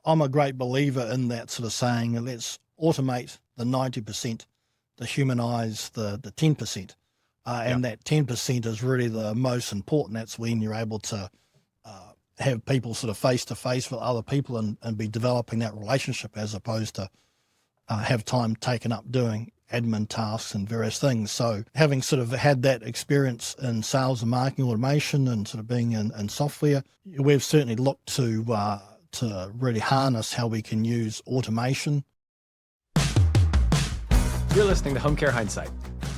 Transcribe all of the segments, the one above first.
I'm a great believer in that sort of saying, let's automate the 90%, to humanize the 10%. And that 10% is really the most important. That's when you're able to have people sort of face to face with other people and be developing that relationship, as opposed to have time taken up doing admin tasks and various things. So having sort of had that experience in sales and marketing automation and sort of being in software, we've certainly looked to really harness how we can use automation. You're listening to Home Care Hindsight,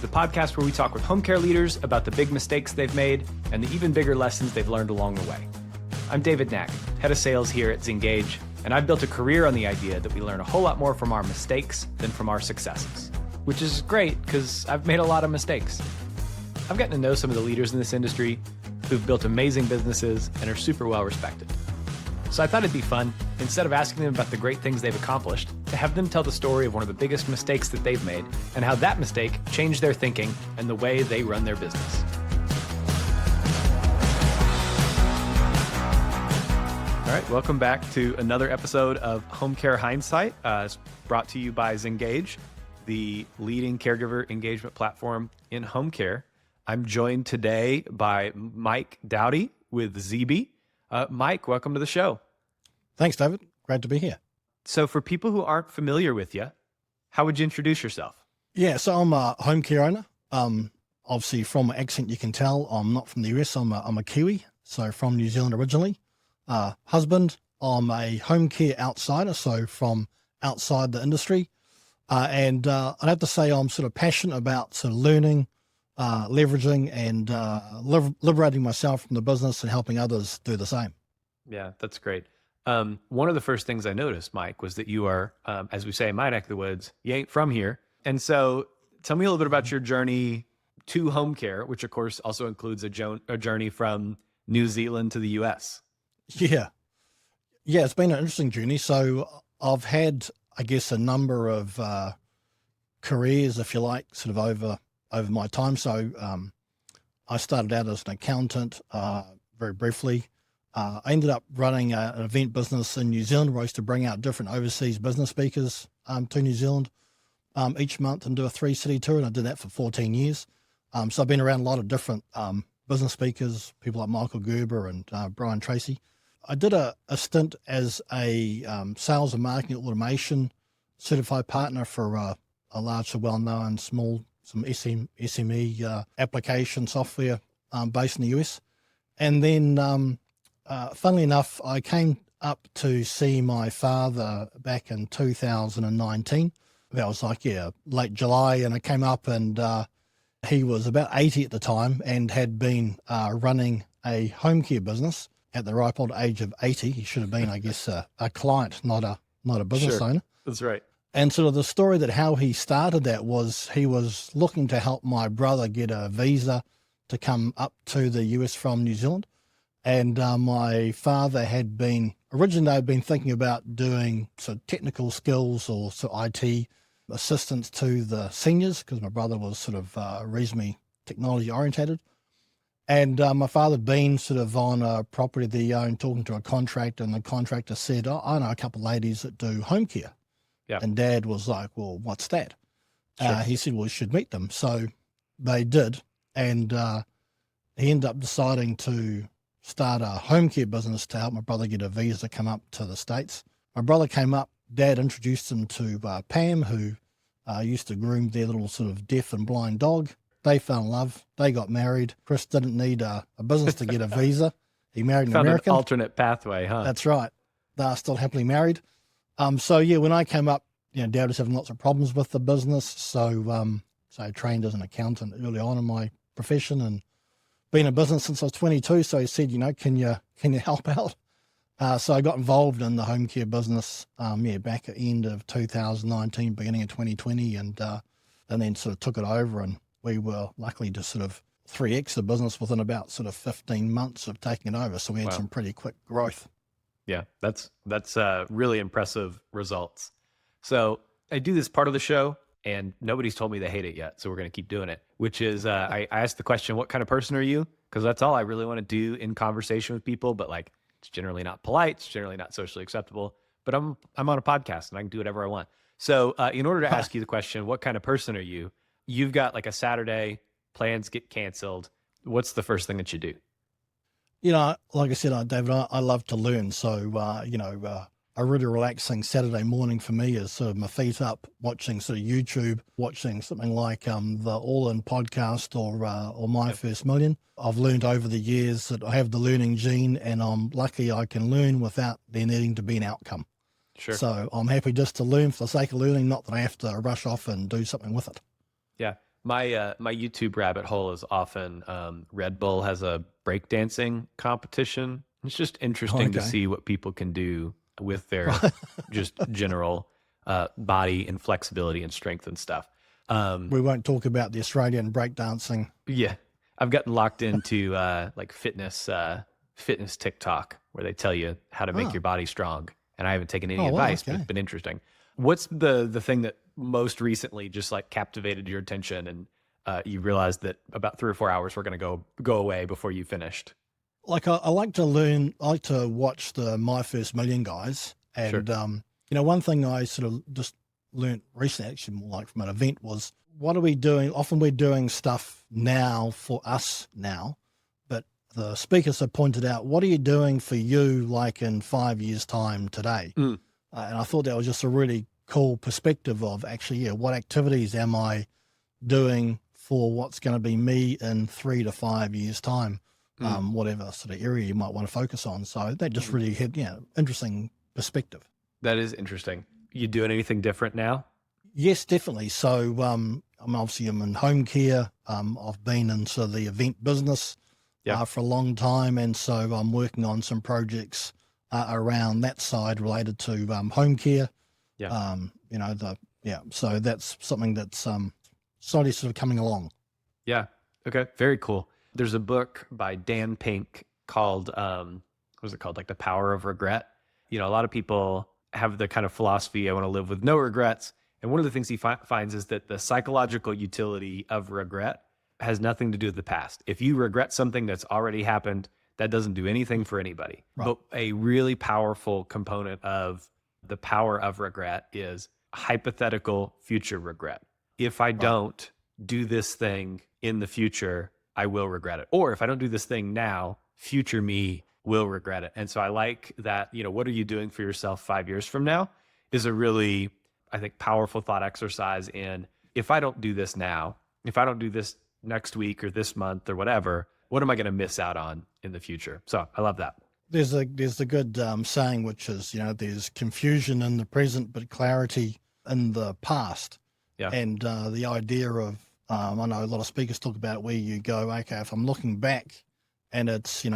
the podcast where we talk with home care leaders about the big mistakes they've made and the even bigger lessons they've learned along the way. I'm David Knack, head of sales here at Zeabe, and I've built a career on the idea that we learn a whole lot more from our mistakes than from our successes, which is great because I've made a lot of mistakes. I've gotten to know some of the leaders in this industry who've built amazing businesses and are super well respected. So I thought it'd be fun, instead of asking them about the great things they've accomplished, to have them tell the story of one of the biggest mistakes that they've made and how that mistake changed their thinking and the way they run their business. All right, welcome back to another episode of Home Care Hindsight. It's brought to you by Zeabe, the leading caregiver engagement platform in home care. I'm joined today by Mike Doughty with Zeabe. Mike, welcome to the show. Thanks, David. Great to be here. So for people who aren't familiar with you, how would you introduce yourself? Yeah, so I'm a home care owner. Obviously, from my accent, you can tell I'm not from the US. I'm a Kiwi, so from New Zealand originally. Husband, I'm a home care outsider, so from outside the industry. And I'd have to say I'm sort of passionate about sort of learning, leveraging, and liberating myself from the business and helping others do the same. Yeah, that's great. One of the first things I noticed, Mike, was that you are, as we say in my neck of the woods, you ain't from here. And so tell me a little bit about your journey to home care, which of course also includes a journey from New Zealand to the US. Yeah, it's been an interesting journey. So I've had, I guess, a number of careers, if you like, sort of over my time. So I started out as an accountant very briefly. I ended up running an event business in New Zealand where I used to bring out different overseas business speakers to New Zealand each month and do a 3-city tour, and I did that for 14 years. So I've been around a lot of different business speakers, people like Michael Gerber and Brian Tracy. I did a stint as a sales and marketing automation certified partner for a large, well-known, some SME application software based in the US. And then, funnily enough, I came up to see my father back in 2019. That was like, late July, and I came up and he was about 80 at the time and had been running a home care business at the ripe old age of 80. He should have been, I guess, a client, not a business owner. That's right. And sort of the story that how he started that was he was looking to help my brother get a visa to come up to the US from New Zealand. And my father had been, originally they'd been thinking about doing sort of technical skills or sort of IT assistance to the seniors, because my brother was sort of reasonably technology orientated. And my father had been sort of on a property that he owned, talking to a contractor, and the contractor said, I know a couple of ladies that do home care. Yeah. And Dad was like, well, what's that? Sure. He said, well, you should meet them. So they did. And he ended up deciding to start a home care business to help my brother get a visa to come up to the States. My brother came up, Dad introduced him to Pam, who used to groom their little sort of deaf and blind dog. They fell in love. They got married. Chris didn't need a business to get a visa. He married an American. Found an alternate pathway, huh? That's right. They're still happily married. So yeah, when I came up, Dad was having lots of problems with the business. So I trained as an accountant early on in my profession and been in business since I was 22. So he said, can you help out? So I got involved in the home care business, back at the end of 2019, beginning of 2020, and then sort of took it over, and we were luckily to sort of 3x the business within about sort of 15 months of taking it over. So we had some pretty quick growth. Yeah, that's really impressive results. So I do this part of the show, and nobody's told me they hate it yet, so we're going to keep doing it, which is I asked the question, what kind of person are you? Because that's all I really want to do in conversation with people, but like, it's generally not polite, it's generally not socially acceptable. but I'm on a podcast and I can do whatever I want. So in order to ask you the question, what kind of person are you? You've got like a Saturday, plans get canceled. What's the first thing that you do? Like I said, David, I love to learn. So, a really relaxing Saturday morning for me is sort of my feet up, watching sort of YouTube, watching something like the All In podcast or My First Million. I've learned over the years that I have the learning gene, and I'm lucky I can learn without there needing to be an outcome. Sure. So I'm happy just to learn for the sake of learning, not that I have to rush off and do something with it. Yeah. My YouTube rabbit hole is often Red Bull has a breakdancing competition. It's just interesting to see what people can do with their just general body and flexibility and strength and stuff. We won't talk about the Australian breakdancing. Yeah. I've gotten locked into like fitness TikTok where they tell you how to make your body strong. And I haven't taken any advice, but it's been interesting. What's the thing that most recently just like captivated your attention and you realized that about 3 or 4 hours were going to go away before you finished? Like I like to learn, I like to watch the My First Million guys. And, one thing I sort of just learned recently, actually more like from an event, was what are we doing? Often we're doing stuff now for us now, but the speakers have pointed out, what are you doing for you like in 5 years' time today? And I thought that was just a really cool perspective of actually, what activities am I doing for what's going to be me in 3 to 5 years' time? Whatever sort of area you might want to focus on. So that just really had, interesting perspective. That is interesting. You doing anything different now? Yes, definitely. So I'm in home care. I've been into the event business for a long time. And so I'm working on some projects around that side related to home care. So that's something that's slowly sort of coming along. Yeah. Okay. Very cool. There's a book by Dan Pink called, what was it called? Like The Power of Regret. A lot of people have the kind of philosophy, I want to live with no regrets. And one of the things he finds is that the psychological utility of regret has nothing to do with the past. If you regret something that's already happened, that doesn't do anything for anybody. Right. But a really powerful component of the power of regret is hypothetical future regret. If I don't do this thing in the future, I will regret it. Or if I don't do this thing now, future me will regret it. And so I like that, what are you doing for yourself 5 years from now is a really, I think, powerful thought exercise in, if I don't do this now, if I don't do this next week or this month or whatever, what am I going to miss out on in the future? So I love that. There's a good saying, which is, there's confusion in the present, but clarity in the past. Yeah. And the idea of, I know a lot of speakers talk about where you go, okay, if I'm looking back and it's, the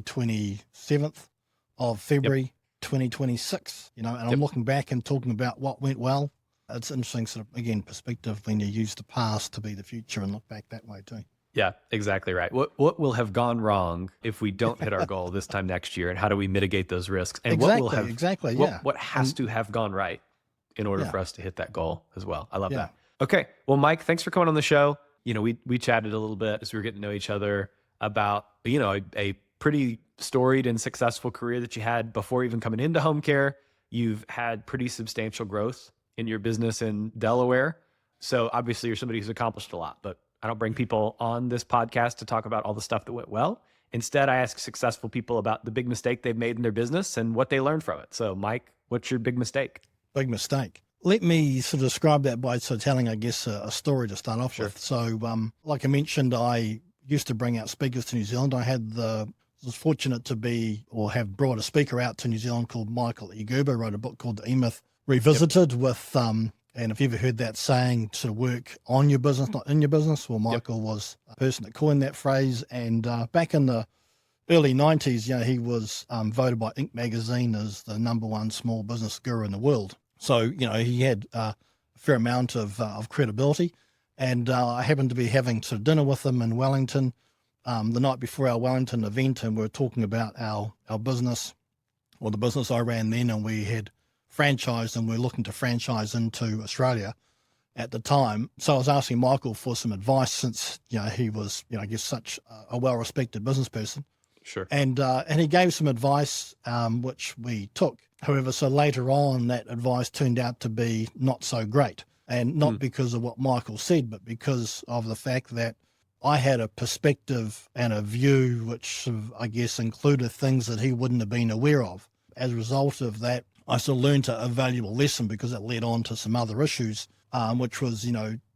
27th of February, 2026, and I'm looking back and talking about what went well. It's interesting sort of, again, perspective when you use the past to be the future and look back that way too. Yeah, exactly right. What will have gone wrong if we don't hit our goal this time next year, and how do we mitigate those risks? And what has to have gone right in order for us to hit that goal as well? I love that. Okay. Well, Mike, thanks for coming on the show. We chatted a little bit as we were getting to know each other about, a pretty storied and successful career that you had before even coming into home care. You've had pretty substantial growth in your business in Delaware. So obviously you're somebody who's accomplished a lot, but I don't bring people on this podcast to talk about all the stuff that went well. Instead, I ask successful people about the big mistake they've made in their business and what they learned from it. So Mike, what's your big mistake? Big mistake. Let me sort of describe that by sort of telling, I guess, a story to start off with. So, like I mentioned, I used to bring out speakers to New Zealand. I was fortunate to have brought a speaker out to New Zealand called Michael E. Gerber, wrote a book called The E-Myth Revisited with, and if you've ever heard that saying, sort of work on your business, not in your business, well, Michael was a person that coined that phrase. And back in the early 90s, he was voted by Inc. magazine as the #1 small business guru in the world. So, he had a fair amount of credibility. And I happened to be having sort of dinner with him in Wellington the night before our Wellington event, and we were talking about our business, or the business I ran then, and we had franchised and we were looking to franchise into Australia at the time. So I was asking Michael for some advice since, he was, I guess, such a well-respected business person. Sure. And he gave some advice, which we took. However, so later on, that advice turned out to be not so great. And not because of what Michael said, but because of the fact that I had a perspective and a view which sort of, I guess, included things that he wouldn't have been aware of. As a result of that, I sort of learned a valuable lesson because it led on to some other issues, which was,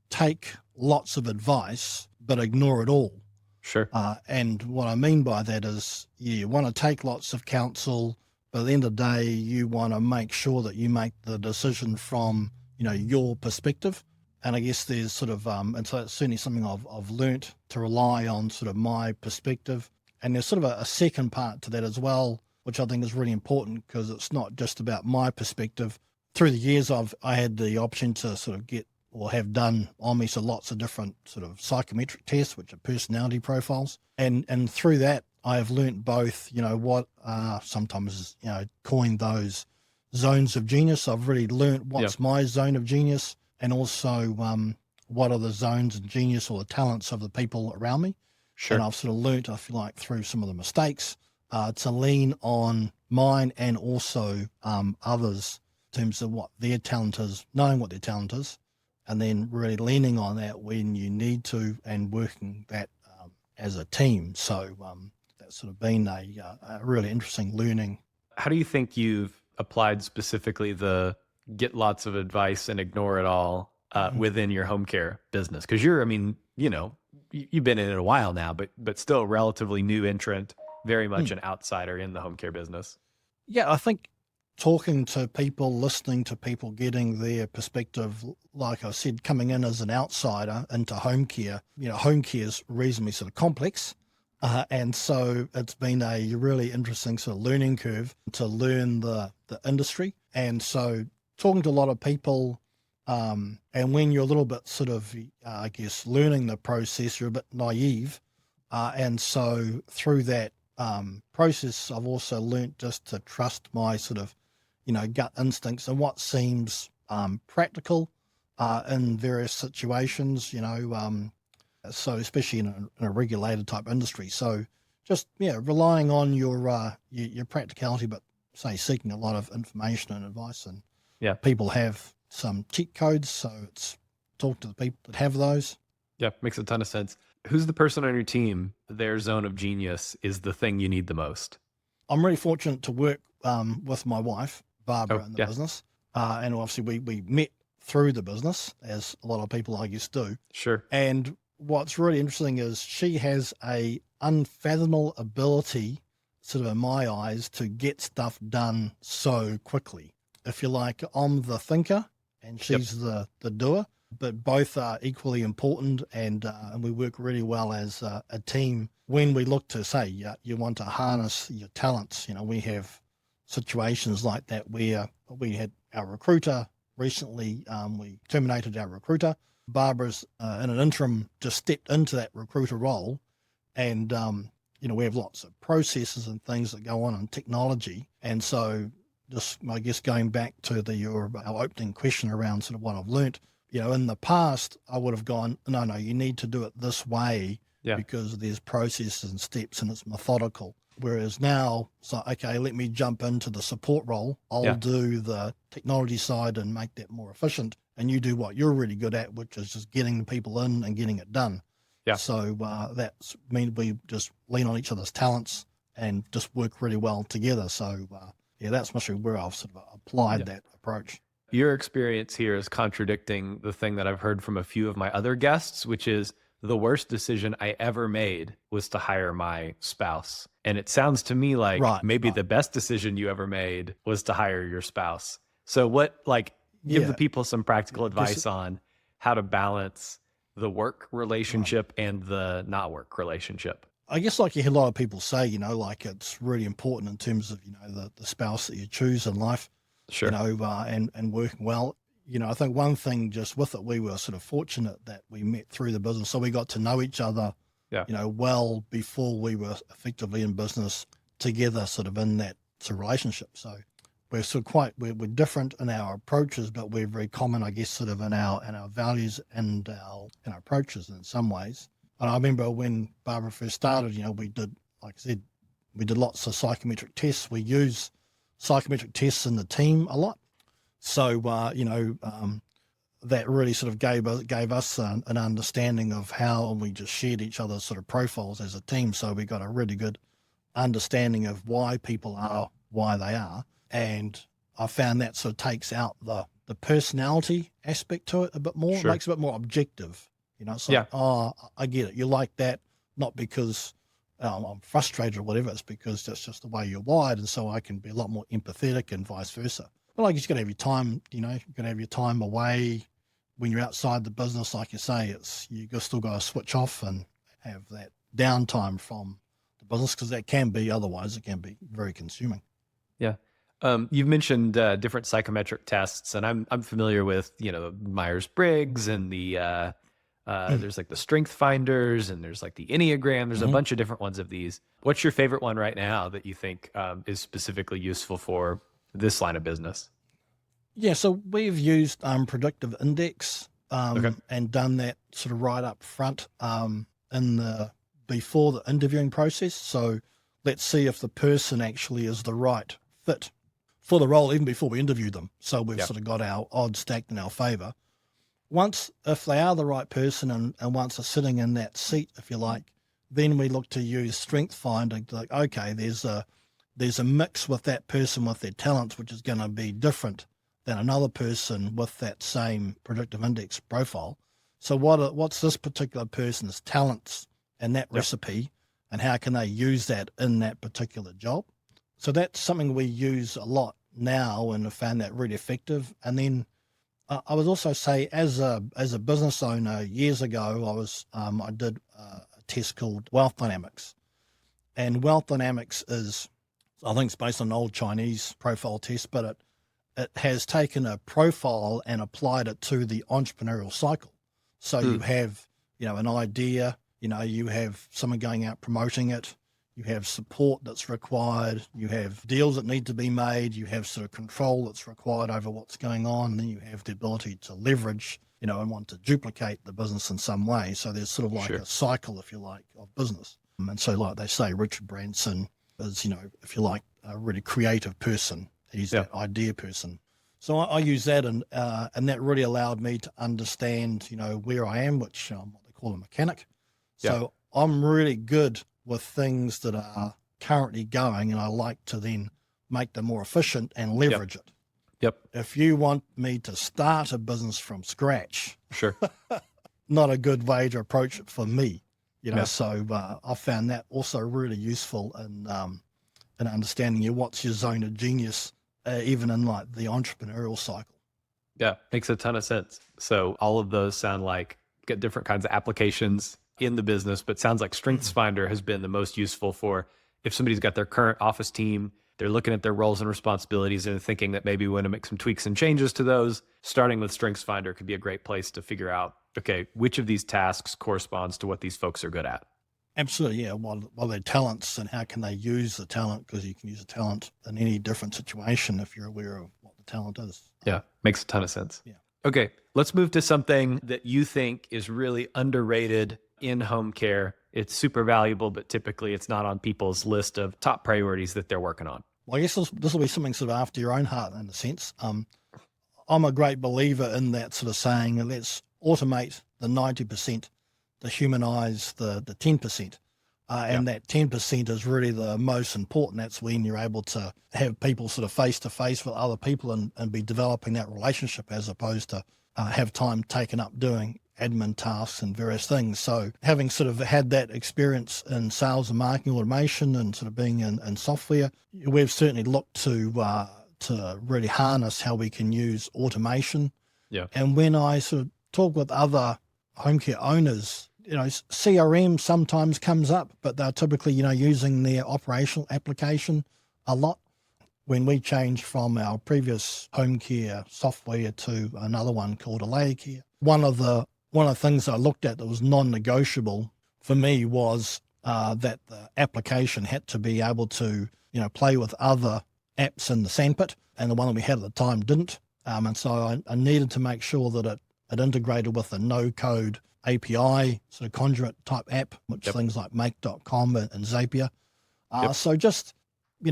take lots of advice, but ignore it all. Sure. And what I mean by that is you want to take lots of counsel, but at the end of the day, you want to make sure that you make the decision from, your perspective. And I guess there's sort of, and so it's certainly something I've learnt to rely on sort of my perspective. And there's sort of a second part to that as well, which I think is really important because it's not just about my perspective. Through the years, I had the option to sort of get or have done on me so lots of different sort of psychometric tests, which are personality profiles. And through that, I have learnt both, what are sometimes, coined those zones of genius. I've really learnt what's my zone of genius and also what are the zones of genius or the talents of the people around me. Sure. And I've sort of learnt, I feel like, through some of the mistakes to lean on mine and also others in terms of what their talent is, knowing what their talent is, and then really leaning on that when you need to and working that as a team. So that's sort of been a really interesting learning. How do you think you've applied specifically the get lots of advice and ignore it all within your home care business? Because you've been in it a while now, but still a relatively new entrant, very much an outsider in the home care business. Yeah, I think talking to people, listening to people, getting their perspective, like I said, coming in as an outsider into home care, home care is reasonably sort of complex. And so it's been a really interesting sort of learning curve to learn the industry. And so talking to a lot of people, and when you're a little bit sort of, I guess, learning the process, you're a bit naive. And so through that process, I've also learnt just to trust my sort of, gut instincts and what seems practical in various situations, so especially in a regulated type industry. So just, relying on your practicality, but say seeking a lot of information and advice. And people have some cheat codes, so it's talk to the people that have those. Yeah, makes a ton of sense. Who's the person on your team, their zone of genius is the thing you need the most? I'm really fortunate to work with my wife, Barbara, in the business. And obviously we met through the business, as a lot of people, I guess, do. Sure. And what's really interesting is she has a unfathomable ability, sort of in my eyes, to get stuff done so quickly. If you like, I'm the thinker and she's the doer, but both are equally important, and we work really well as a team. When we look to say, you want to harness your talents, we have situations like that where we had our recruiter recently, we terminated our recruiter. Barbara's in an interim just stepped into that recruiter role, and we have lots of processes and things that go on in technology. And so just, I guess, going back to our opening question around sort of what I've learnt, in the past, I would have gone, no, you need to do it this way because there's processes and steps and it's methodical. Whereas now, so, okay, let me jump into the support role. I'll do the technology side and make that more efficient. And you do what you're really good at, which is just getting the people in and getting it done. Yeah. So that's means we just lean on each other's talents and just work really well together. So that's mostly where I've sort of applied that approach. Your experience here is contradicting the thing that I've heard from a few of my other guests, which is the worst decision I ever made was to hire my spouse. And it sounds to me like maybe the best decision you ever made was to hire your spouse. So give the people some practical advice on how to balance the work relationship and the not work relationship. I guess like you hear a lot of people say, it's really important in terms of, the spouse that you choose in life, and working well. I think one thing just with it, we were sort of fortunate that we met through the business. So we got to know each other, well before we were effectively in business together, sort of in that sort of relationship. So we're sort of we're different in our approaches, but we're very common, I guess, sort of in our values and our approaches in some ways. And I remember when Barbara first started, we did, like I said, We did lots of psychometric tests. We use psychometric tests in the team a lot. So, that really sort of gave us an understanding of how, and we just shared each other's sort of profiles as a team. So we got a really good understanding of why people are why they are. And I found that sort of takes out the personality aspect to it a bit more. Sure. It makes it a bit more objective. It's like, Yeah. oh, I get it. You like that, not because I'm frustrated or whatever. It's because that's just the way you're wired. And so I can be a lot more empathetic and vice versa. But like, you just got to have your time, you've got to have your time away. When you're outside the business, like you say, you've still got to switch off and have that downtime from the business, because otherwise it can be very consuming. Yeah. You've mentioned different psychometric tests, and I'm familiar with, Myers-Briggs and the there's like the strength finders, and there's like the Enneagram. There's a bunch of different ones of these. What's your favorite one right now that you think is specifically useful for this line of business? Yeah, so we've used predictive index and done that sort of right up front before the interviewing process. So let's see if the person actually is the right fit for the role even before we interview them. So we've sort of got our odds stacked in our favor. If they are the right person and once they're sitting in that seat, if you like, then we look to use strength finding. Like, okay, there's a mix with that person with their talents, which is going to be different than another person with that same predictive index profile. So what's this particular person's talents and that recipe, and how can they use that in that particular job? So that's something we use a lot now, and I found that really effective. And then I would also say, as a business owner years ago, I did a test called Wealth Dynamics, and Wealth Dynamics I think it's based on an old Chinese profile test, but it has taken a profile and applied it to the entrepreneurial cycle. So you have, an idea, you have someone going out promoting it, you have support that's required, you have deals that need to be made, you have sort of control that's required over what's going on, and then you have the ability to leverage, and want to duplicate the business in some way. So there's sort of like a cycle, if you like, of business. And so, like they say, Richard Branson is, if you like, a really creative person. He's that idea person. So I use that, and that really allowed me to understand, where I am, which what they call a mechanic. So I'm really good with things that are currently going, and I like to then make them more efficient and leverage it. Yep. If you want me to start a business from scratch, Sure. not a good way to approach it for me. So I found that also really useful in understanding what's your zone of genius, even in like the entrepreneurial cycle. Yeah, makes a ton of sense. So all of those sound like get different kinds of applications in the business, but sounds like StrengthsFinder has been the most useful for if somebody's got their current office team, they're looking at their roles and responsibilities and thinking that maybe we want to make some tweaks and changes to those. Starting with StrengthsFinder could be a great place to figure out, okay, which of these tasks corresponds to what these folks are good at. Absolutely, yeah. What are their talents, and how can they use the talent? Because you can use a talent in any different situation if you're aware of what the talent is. Yeah, makes a ton of sense. Yeah. Okay, let's move to something that you think is really underrated in home care. It's super valuable, but typically it's not on people's list of top priorities that they're working on. Well, I guess this will be something sort of after your own heart in a sense. I'm a great believer in that sort of saying, let's automate the 90%, to humanize the 10%. And that 10% is really the most important. That's when you're able to have people sort of face to face with other people and be developing that relationship, as opposed to have time taken up doing admin tasks and various things. So having sort of had that experience in sales and marketing automation and sort of being in software, we've certainly looked to really harness how we can use automation. Yeah. And when I sort of talk with other home care owners, CRM sometimes comes up, but they're typically, using their operational application a lot. When we changed from our previous home care software to another one called Alea Care, one of the things I looked at that was non-negotiable for me was that the application had to be able to, play with other apps in the sandpit, and the one that we had at the time didn't. And so I needed to make sure that it integrated with a no-code API, sort of conduit type app, which things like make.com and Zapier. So just,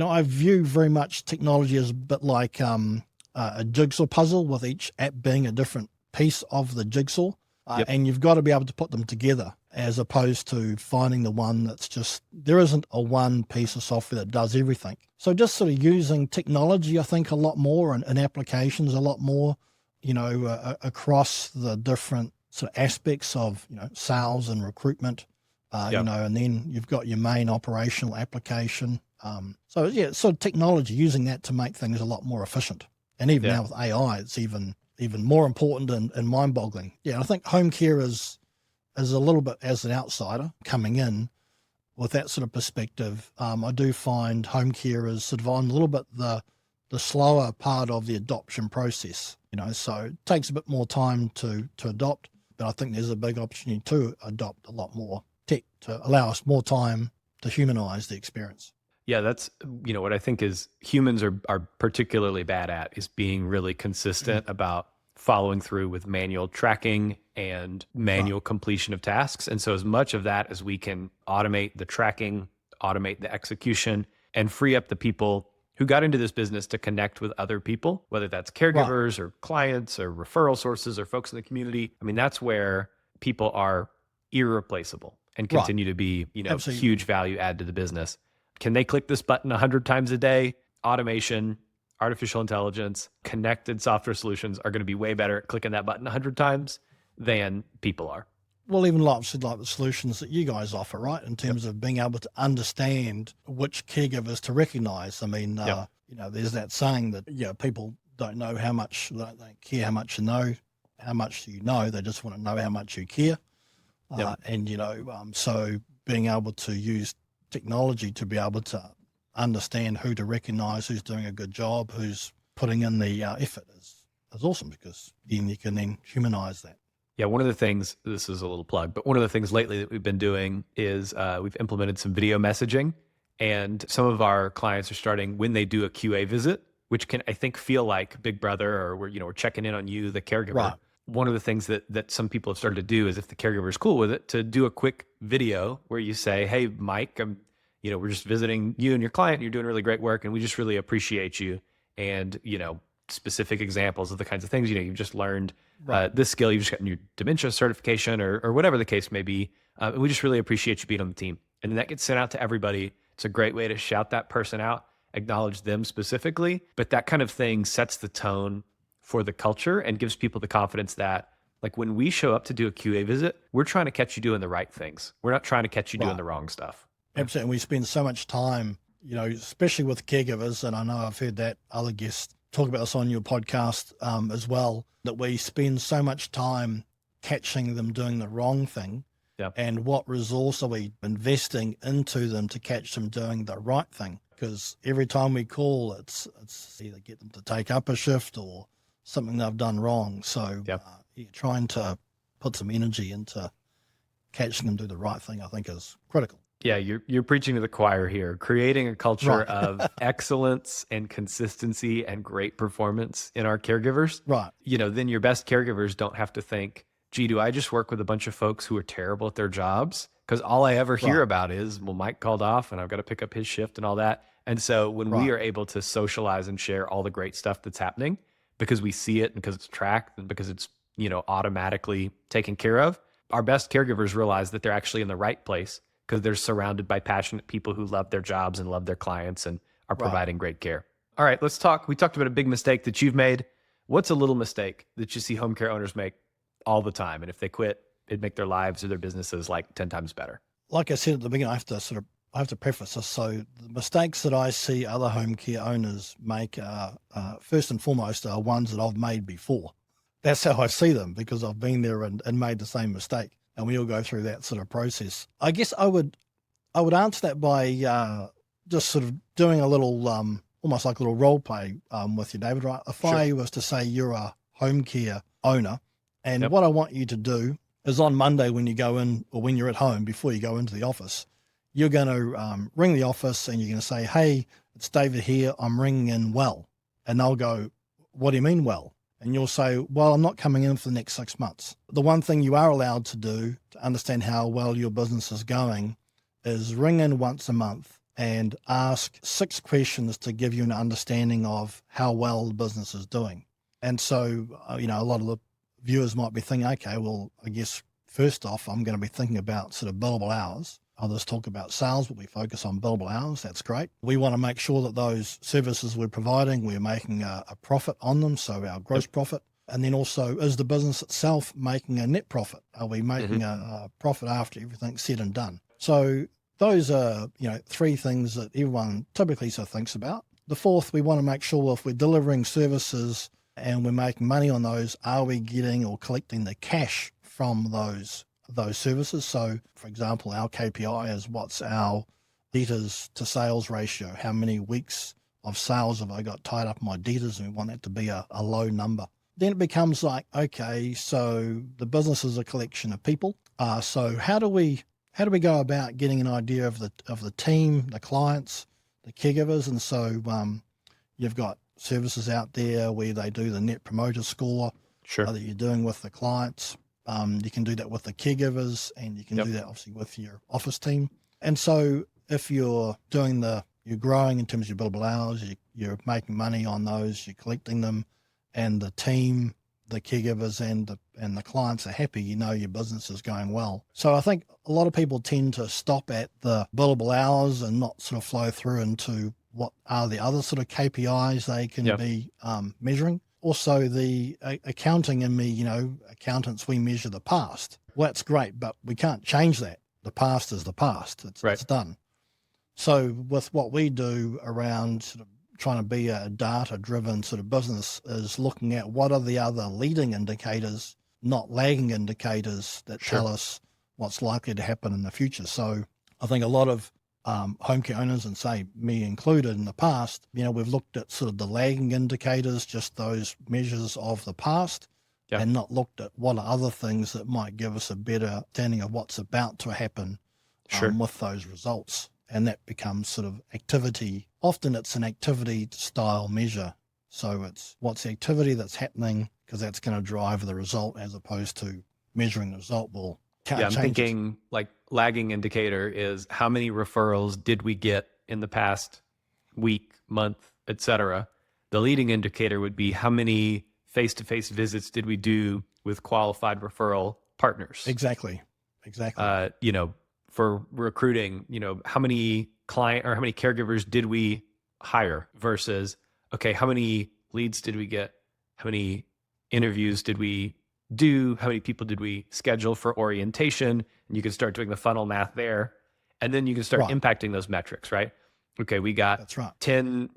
I view very much technology as a bit like a jigsaw puzzle, with each app being a different piece of the jigsaw. And you've got to be able to put them together, as opposed to finding the one that's just, there isn't a one piece of software that does everything. So just sort of using technology, I think, a lot more, and applications a lot more, across the different sort of aspects of, sales and recruitment, and then you've got your main operational application. So technology, using that to make things a lot more efficient. And even now with AI, it's even more important and mind-boggling. Yeah, I think home care is a little bit, as an outsider coming in with that sort of perspective, I do find home care is sort of on a little bit the slower part of the adoption process. So it takes a bit more time to adopt, but I think there's a big opportunity to adopt a lot more tech to allow us more time to humanize the experience. Yeah, that's, what I think is humans are particularly bad at is being really consistent about following through with manual tracking and manual completion of tasks. And so as much of that as we can automate the tracking, automate the execution, and free up the people who got into this business to connect with other people, whether that's caregivers or clients or referral sources or folks in the community. I mean, that's where people are irreplaceable and continue to be, huge value add to the business. Can they click this button 100 times a day? Automation, artificial intelligence, connected software solutions are going to be way better at clicking that button 100 times than people are. Well, even like the solutions that you guys offer, right? In terms of being able to understand which caregivers to recognize. I mean, there's that saying that, people don't know how much, they don't care how much you know, how much you know, they just want to know how much you care. So being able to use technology to be able to understand who to recognize, who's doing a good job, who's putting in the effort is awesome, because then you can then humanize that. Yeah, one of the things, this is a little plug, but one of the things lately that we've been doing is we've implemented some video messaging, and some of our clients are starting, when they do a QA visit, which can, I think, feel like Big Brother, or we're checking in on you, the caregiver. Right. One of the things that some people have started to do is, if the caregiver is cool with it, to do a quick video where you say, "Hey, Mike, we're just visiting you and your client. You're doing really great work, and we just really appreciate you." And, specific examples of the kinds of things, you've just learned this skill, you've just gotten your dementia certification or whatever the case may be. And we just really appreciate you being on the team. And then that gets sent out to everybody. It's a great way to shout that person out, acknowledge them specifically. But that kind of thing sets the tone for the culture and gives people the confidence that, like, when we show up to do a QA visit, we're trying to catch you doing the right things. We're not trying to catch you doing the wrong stuff. Absolutely. And we spend so much time, especially with caregivers, and I know I've heard that other guests talk about this on your podcast as well, that we spend so much time catching them doing the wrong thing. Yep. And what resource are we investing into them to catch them doing the right thing? Because every time we call, it's either get them to take up a shift or something they've done wrong. So trying to put some energy into catching them do the right thing, I think, is critical. Yeah, you're preaching to the choir here, creating a culture of excellence and consistency and great performance in our caregivers. Right. Then your best caregivers don't have to think, gee, do I just work with a bunch of folks who are terrible at their jobs? Because all I ever hear about is, well, Mike called off and I've got to pick up his shift and all that. And so when we are able to socialize and share all the great stuff that's happening, because we see it and because it's tracked and because it's, automatically taken care of, our best caregivers realize that they're actually in the right place, because they're surrounded by passionate people who love their jobs and love their clients and are providing great care. All right, let's talk. We talked about a big mistake that you've made. What's a little mistake that you see home care owners make all the time? And if they quit, it'd make their lives or their businesses like 10 times better. Like I said at the beginning, I have to preface this. So the mistakes that I see other home care owners make are, first and foremost, are ones that I've made before. That's how I see them, because I've been there and made the same mistake. And we all go through that sort of process. I guess I would answer that by just sort of doing a little, almost like a little role play with you, David, right? If I was to say you're a home care owner, and what I want you to do is, on Monday when you go in, or when you're at home before you go into the office, you're going to ring the office and you're going to say, "Hey, it's David here. I'm ringing in well." And they'll go, "What do you mean well?" And you'll say, "Well, I'm not coming in for the next 6 months." The one thing you are allowed to do to understand how well your business is going is ring in once a month and ask 6 questions to give you an understanding of how well the business is doing. And so, a lot of the viewers might be thinking, okay, well, I guess first off, I'm going to be thinking about sort of billable hours. Others talk about sales, but we focus on billable hours. That's great. We want to make sure that those services we're providing, we're making a profit on them, so our gross profit. And then also, is the business itself making a net profit? Are we making a profit after everything's said and done? So those are, 3 things that everyone typically sort of thinks about. The fourth, we want to make sure if we're delivering services and we're making money on those, are we getting or collecting the cash from those services? So, for example, our KPI is what's our debtors to sales ratio? How many weeks of sales have I got tied up in my debtors? And we want that to be a low number. Then it becomes like, okay, so the business is a collection of people. So how do we go about getting an idea of the team, the clients, the caregivers? And so you've got services out there where they do the net promoter score that you're doing with the clients. You can do that with the caregivers, and you can do that obviously with your office team. And so if you're growing in terms of your billable hours, you're making money on those, you're collecting them, and the team, the caregivers and the clients are happy, your business is going well. So I think a lot of people tend to stop at the billable hours and not sort of flow through into what are the other sort of KPIs they can be measuring. Also, the accounting in me, accountants, we measure the past. Well, that's great, but we can't change that. The past is the past. It's done. So with what we do around sort of trying to be a data-driven sort of business is looking at what are the other leading indicators, not lagging indicators that tell us what's likely to happen in the future. So I think a lot of home care owners, and say me included in the past, we've looked at sort of the lagging indicators, just those measures of the past, and not looked at what are other things that might give us a better understanding of what's about to happen with those results. And that becomes sort of activity. Often it's an activity style measure. So it's what's the activity that's happening, because that's going to drive the result, as opposed to measuring the result. Well, I'm thinking like lagging indicator is how many referrals did we get in the past week, month, etc. The leading indicator would be how many face-to-face visits did we do with qualified referral partners. Exactly. For recruiting, how many caregivers did we hire versus, okay, how many leads did we get? How many interviews did we do? How many people did we schedule for orientation? And you can start doing the funnel math there. And then you can start impacting those metrics, right? Okay, we got 10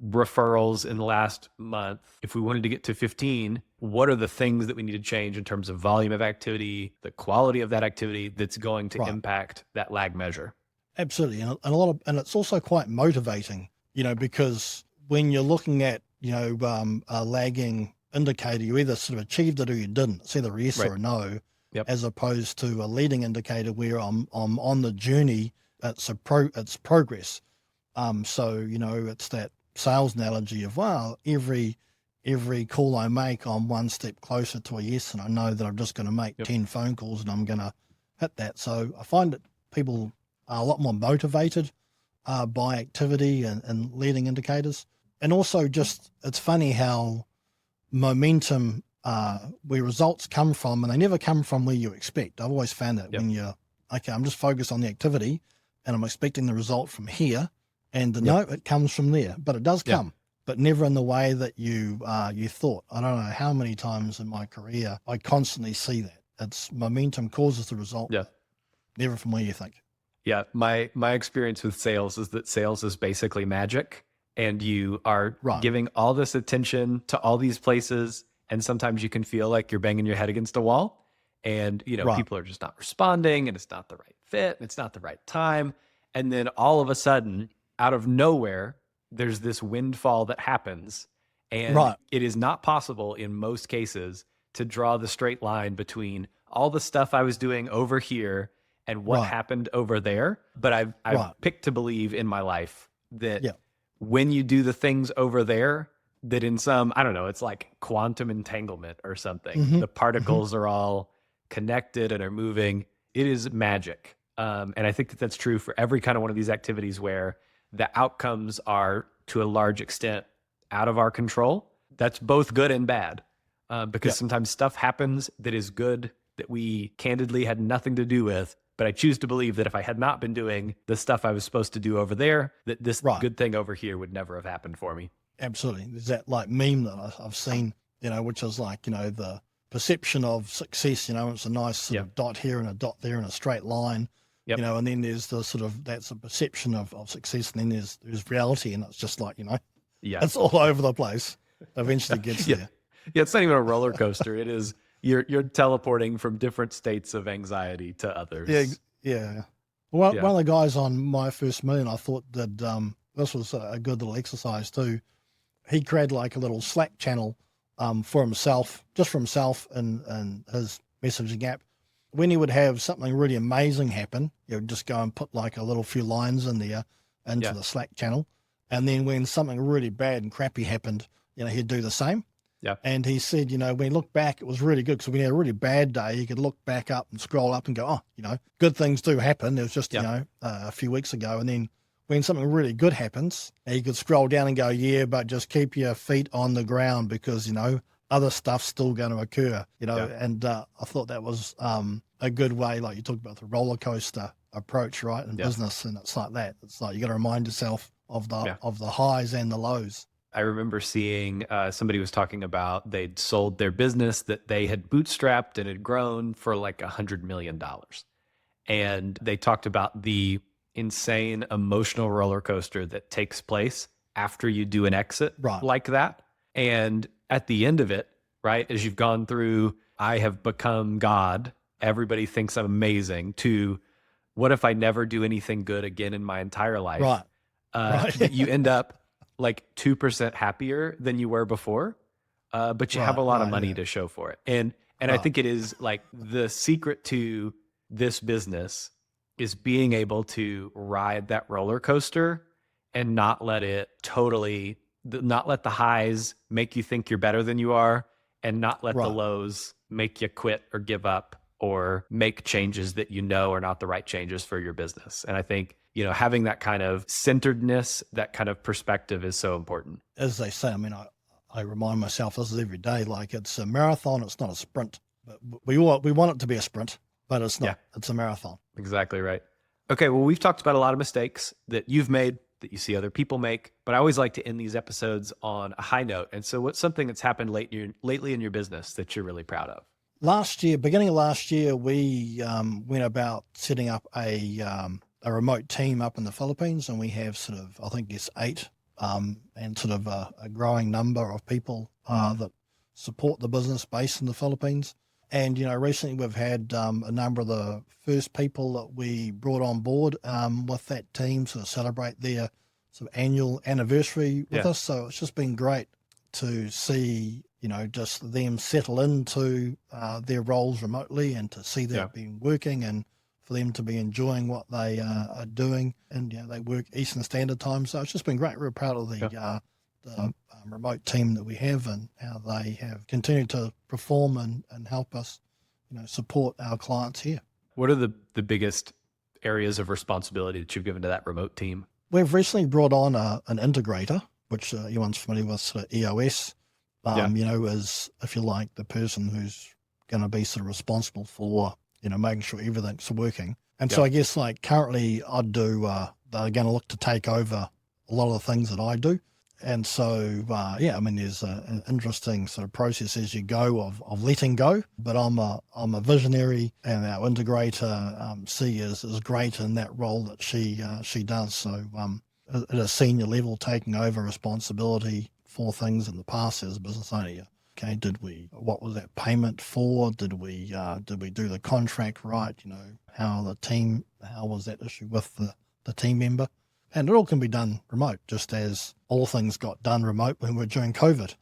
referrals in the last month. If we wanted to get to 15, what are the things that we need to change in terms of volume of activity, the quality of that activity that's going to impact that lag measure? Absolutely. And it's also quite motivating, because when you're looking at, a lagging indicator, you either sort of achieved it or you didn't. It's either a yes or a no, as opposed to a leading indicator where I'm on the journey. It's progress. So, it's that sales analogy of, every call I make, I'm one step closer to a yes, and I know that I'm just going to make 10 phone calls and I'm going to hit that. So I find that people are a lot more motivated by activity and leading indicators. And also it's funny how momentum, where results come from, and they never come from where you expect. I've always found that when you're, I'm just focused on the activity and I'm expecting the result from here, and no, it comes from there, but it does come, but never in the way that you thought. I don't know how many times in my career I constantly see that. It's momentum causes the result, never from where you think. Yeah, my experience with sales is that sales is basically magic, and you are giving all this attention to all these places, and sometimes you can feel like you're banging your head against a wall, and people are just not responding, and it's not the right fit, and it's not the right time, and then all of a sudden, out of nowhere, there's this windfall that happens, and it is not possible in most cases to draw the straight line between all the stuff I was doing over here and what happened over there. But I've picked to believe in my life that when you do the things over there, that in some, I don't know, it's like quantum entanglement or something. The particles are all connected and are moving. It is magic. And I think that that's true for every kind of one of these activities where the outcomes are to a large extent out of our control. That's both good and bad, because sometimes stuff happens that is good that we candidly had nothing to do with. But I choose to believe that if I had not been doing the stuff I was supposed to do over there, that this good thing over here would never have happened for me. Absolutely. There's that like meme that I've seen, which is like, the perception of success, it's a nice sort of dot here and a dot there and a straight line, and then there's the sort of, that's a perception of success. And then there's reality, and it's just like, it's all over the place. Eventually gets there. Yeah. It's not even a roller coaster. It is, you're teleporting from different states of anxiety to others. Yeah. Well, one of the guys on My First Million, I thought that this was a good little exercise too. He created like a little Slack channel for himself, just for himself and his messaging app. When he would have something really amazing happen, he would just go and put like a little few lines in there into the Slack channel. And then when something really bad and crappy happened, he'd do the same. Yeah. And he said, when he looked back, it was really good because when he had a really bad day, he could look back up and scroll up and go, good things do happen. It was just, a few weeks ago. And then when something really good happens, he could scroll down and go, but just keep your feet on the ground because, other stuff's still going to occur, and I thought that was a good way, like you talked about the roller coaster approach, right, in business. And it's like that. It's like you got to remind yourself of the highs and the lows. I remember seeing somebody was talking about they'd sold their business that they had bootstrapped and had grown for like $100 million. And they talked about the insane emotional roller coaster that takes place after you do an exit like that. And at the end of it, right, as you've gone through, I have become God, everybody thinks I'm amazing, to what if I never do anything good again in my entire life? That you end up like 2% happier than you were before, but you have a lot of money to show for it. And I think it is like the secret to this business is being able to ride that roller coaster and not let the highs make you think you're better than you are, and not let the lows make you quit or give up or make changes that are not the right changes for your business. And I think, having that kind of centeredness, that kind of perspective is so important. As they say, I remind myself this is every day, like it's a marathon, it's not a sprint. But we want it to be a sprint, but it's not. It's a marathon. Exactly right. Okay, well, we've talked about a lot of mistakes that you've made, that you see other people make, but I always like to end these episodes on a high note. And so what's something that's happened lately in your business that you're really proud of? Beginning of last year, we went about setting up a remote team up in the Philippines, and we have sort of, I think it's 8, and sort of a growing number of people that support the business based in the Philippines. And, recently we've had a number of the first people that we brought on board with that team sort of celebrate their sort of annual anniversary with us. So it's just been great to see, just them settle into their roles remotely, and to see that been working, and for them to be enjoying what they are doing. And, they work Eastern Standard Time. So it's just been great. We're proud of the remote team that we have, and how they have continued to perform and help us, support our clients here. What are the biggest areas of responsibility that you've given to that remote team? We've recently brought on an integrator, which everyone's familiar with, sort of EOS, is, if you like, the person who's going to be sort of responsible for, making sure everything's working. And so I guess like currently they're going to look to take over a lot of the things that I do. And so, there's an interesting sort of process as you go of letting go, but I'm a visionary, and our integrator, C is great in that role that she does. So, at a senior level, taking over responsibility for things in the past as a business owner. Okay, what was that payment for? Did we do the contract right? How was that issue with the team member? And it all can be done remote, just as all things got done remote when we're during COVID.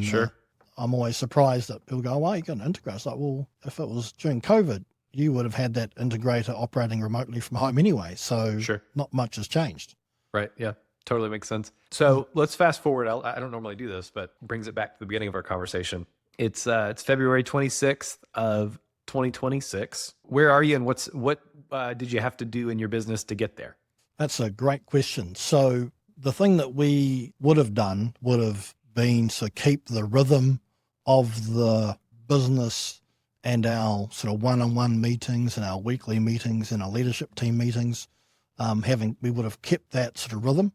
Sure. I'm always surprised that people go, "Why you got an integrator?" It's like, well, if it was during COVID, you would have had that integrator operating remotely from home anyway. So not much has changed. Right. Yeah. Totally makes sense. So let's fast forward. I don't normally do this, but brings it back to the beginning of our conversation. It's February 26th of 2026. Where are you, and what did you have to do in your business to get there? That's a great question. So the thing that we would have done would have been to keep the rhythm of the business and our sort of one-on-one meetings and our weekly meetings and our leadership team meetings, we would have kept that sort of rhythm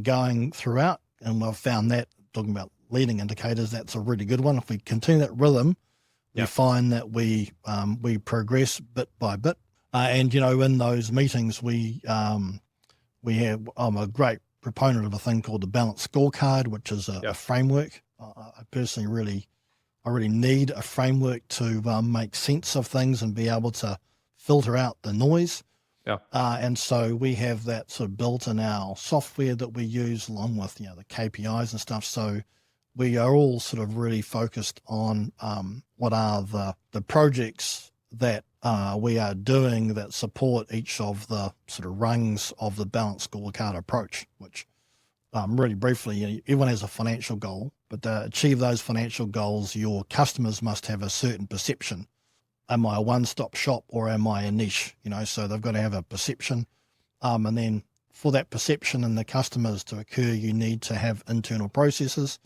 going throughout. And we've found that, talking about leading indicators, that's a really good one. If we continue that rhythm, we find that we progress bit by bit. And, in those meetings, I'm a great proponent of a thing called the balanced scorecard, which is a framework. I personally really need a framework to make sense of things and be able to filter out the noise. Yeah. And so we have that sort of built in our software that we use along with, the KPIs and stuff. So we are all sort of really focused on what are the projects that we are doing that support each of the sort of rungs of the balanced scorecard approach, which really briefly, everyone has a financial goal, but to achieve those financial goals, your customers must have a certain perception. Am I a one-stop shop or am I a niche? So they've got to have a perception. And then for that perception and the customers to occur, you need to have internal processes.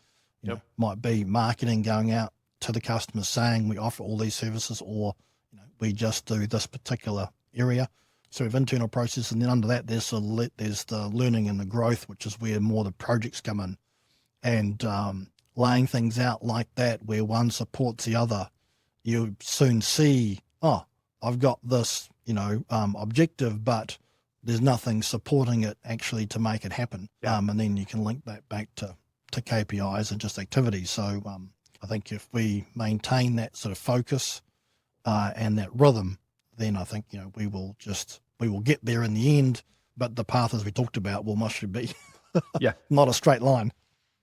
Might be marketing going out to the customers saying we offer all these services, or we just do this particular area. So we have internal processes, and then under that there's the learning and the growth, which is where more the projects come in, and laying things out like that where one supports the other. You soon see, I've got this, objective, but there's nothing supporting it actually to make it happen. And then you can link that back to KPIs and just activities. So I think if we maintain that sort of focus and that rhythm, then I think, we will get there in the end, but the path, as we talked about, must be not a straight line.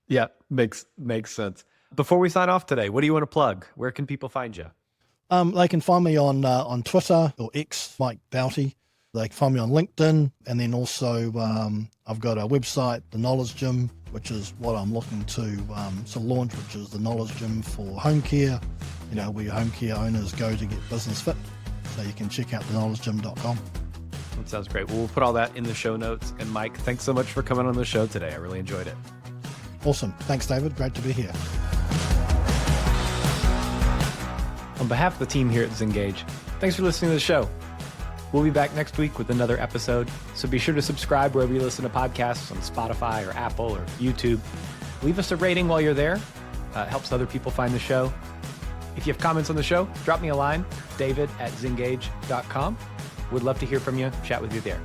Yeah, makes sense. Before we sign off today, what do you want to plug? Where can people find you? They can find me on Twitter or X, Mike Doughty. They can find me on LinkedIn, and then also I've got a website, the Knowledge Gym, which is what I'm looking to launch, which is the Knowledge Gym for home care. Where home care owners go to get business fit. So you can check out theknowledgegym.com. That sounds great. Well, we'll put all that in the show notes. And Mike, thanks so much for coming on the show today. I really enjoyed it. Awesome. Thanks, David. Great to be here. On behalf of the team here at Zeabe, thanks for listening to the show. We'll be back next week with another episode, so be sure to subscribe wherever you listen to podcasts on Spotify or Apple or YouTube. Leave us a rating while you're there. It helps other people find the show. If you have comments on the show, drop me a line, david@zeabe.com. Would love to hear from you, chat with you there.